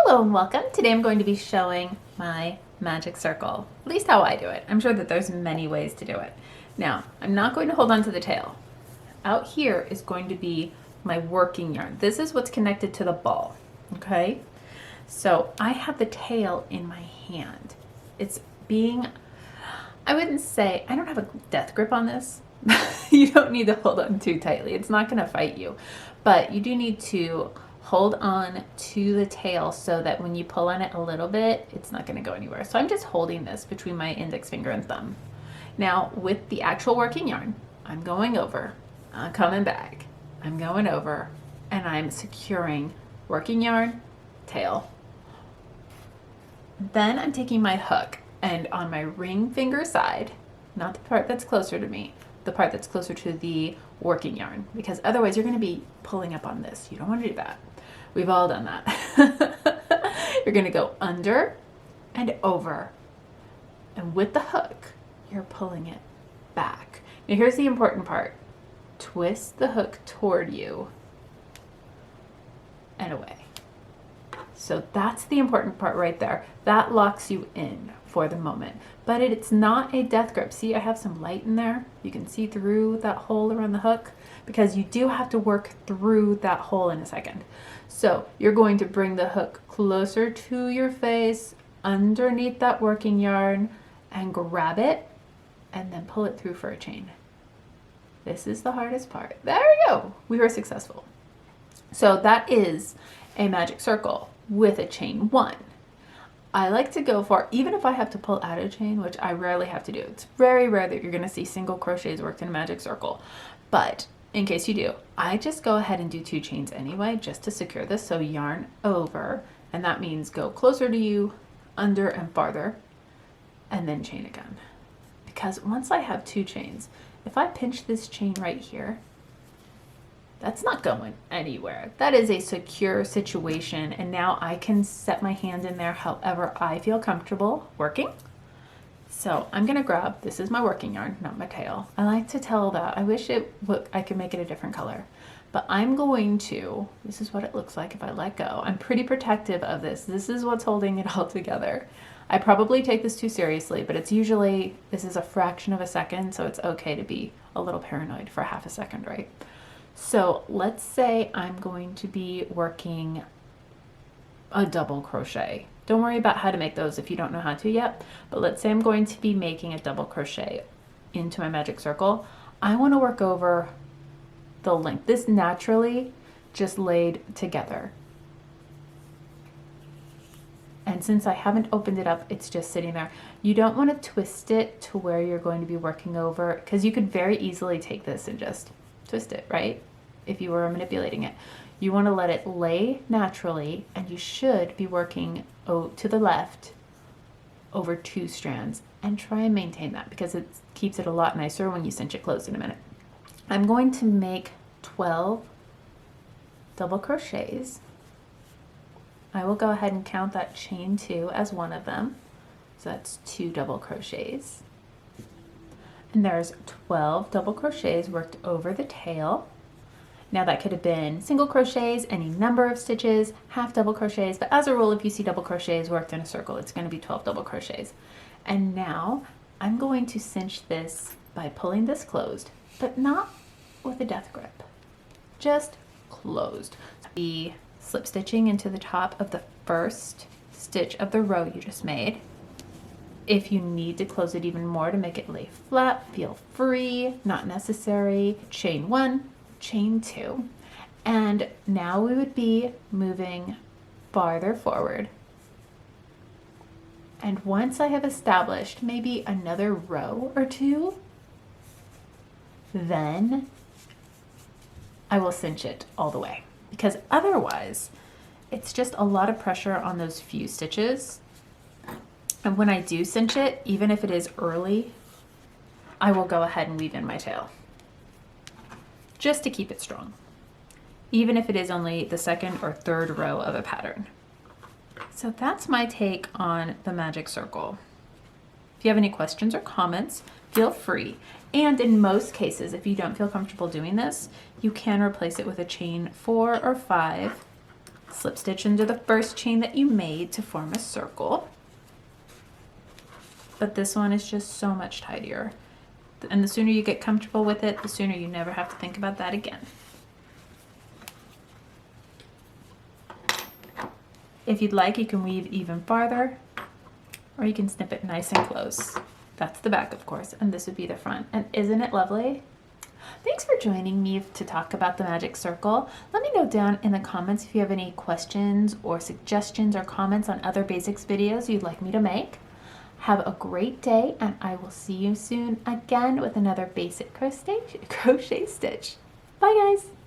Hello and welcome. Today I'm going to be showing my magic circle, at least how I do it. I'm sure that there's many ways to do it. Now, I'm not going to hold on to the tail. Out here is going to be my working yarn. This is what's connected to the ball, okay? So I have the tail in my hand. It's being, I wouldn't say, I don't have a death grip on this. You don't need to hold on too tightly. It's not gonna fight you, but you do need to hold on to the tail so that when you pull on it a little bit, it's not going to go anywhere. So I'm just holding this between my index finger and thumb. Now with the actual working yarn, I'm going over, I'm coming back, I'm going over, and I'm securing working yarn, tail. Then I'm taking my hook and on my ring finger side, not the part that's closer to me, the part that's closer to the working yarn, because otherwise you're going to be pulling up on this. You don't want to do that. We've all done that. You're going to go under and over, and with the hook you're pulling it back. Now here's the important part. Twist the hook toward you and away. So that's the important part right there. That locks you in for the moment, but it's not a death grip. See, I have some light in there. You can see through that hole around the hook because you do have to work through that hole in a second. So you're going to bring the hook closer to your face, underneath that working yarn, and grab it and then pull it through for a chain. This is the hardest part. There we go. We were successful. So that is a magic circle with a chain one. I like to go for, even if I have to pull out a chain, which I rarely have to do. It's very rare that you're going to see single crochets worked in a magic circle. But in case you do, I just go ahead and do 2 chains anyway, just to secure this. So yarn over, and that means go closer to you, under and farther, and then chain again. Because once I have 2 chains, if I pinch this chain right here, that's not going anywhere. That is a secure situation, and now I can set my hand in there however I feel comfortable working. So I'm gonna grab, this is my working yarn, not my tail. I like to tell that. I wish I could make it a different color, but I'm going to, this is what it looks like if I let go. I'm pretty protective of this. This is what's holding it all together. I probably take this too seriously, but it's usually, this is a fraction of a second, so it's okay to be a little paranoid for half a second, right? So let's say I'm going to be working a double crochet. Don't worry about how to make those if you don't know how to yet, but let's say I'm going to be making a double crochet into my magic circle. I want to work over the length. This naturally just laid together. And since I haven't opened it up, it's just sitting there. You don't want to twist it to where you're going to be working over, because you could very easily take this and just twist it, right? If you were manipulating it. You want to let it lay naturally, and you should be working to the left over 2 strands, and try and maintain that because it keeps it a lot nicer when you cinch it closed in a minute. I'm going to make 12 double crochets. I will go ahead and count that chain 2 as one of them. So that's 2 double crochets. And there's 12 double crochets worked over the tail. Now that could have been single crochets, any number of stitches, half double crochets, but as a rule, if you see double crochets worked in a circle, it's going to be 12 double crochets. And now I'm going to cinch this by pulling this closed, but not with a death grip, just closed. Be slip stitching into the top of the first stitch of the row you just made. If you need to close it even more to make it lay flat, feel free, not necessary. Chain 1, chain 2, and now we would be moving farther forward. And once I have established maybe another row or 2, then I will cinch it all the way, because otherwise it's just a lot of pressure on those few stitches. And when I do cinch it, even if it is early, I will go ahead and weave in my tail just to keep it strong, even if it is only the 2nd or 3rd row of a pattern. So that's my take on the magic circle. If you have any questions or comments, feel free. And in most cases, if you don't feel comfortable doing this, you can replace it with a chain 4 or 5 Slip stitch into the first chain that you made to form a circle. But this one is just so much tidier. And the sooner you get comfortable with it, the sooner you never have to think about that again. If you'd like, you can weave even farther, or you can snip it nice and close. That's the back, of course, and this would be the front. And isn't it lovely? Thanks for joining me to talk about the magic circle. Let me know down in the comments if you have any questions or suggestions or comments on other basics videos you'd like me to make. Have a great day, and I will see you soon again with another basic crochet stitch. Bye guys!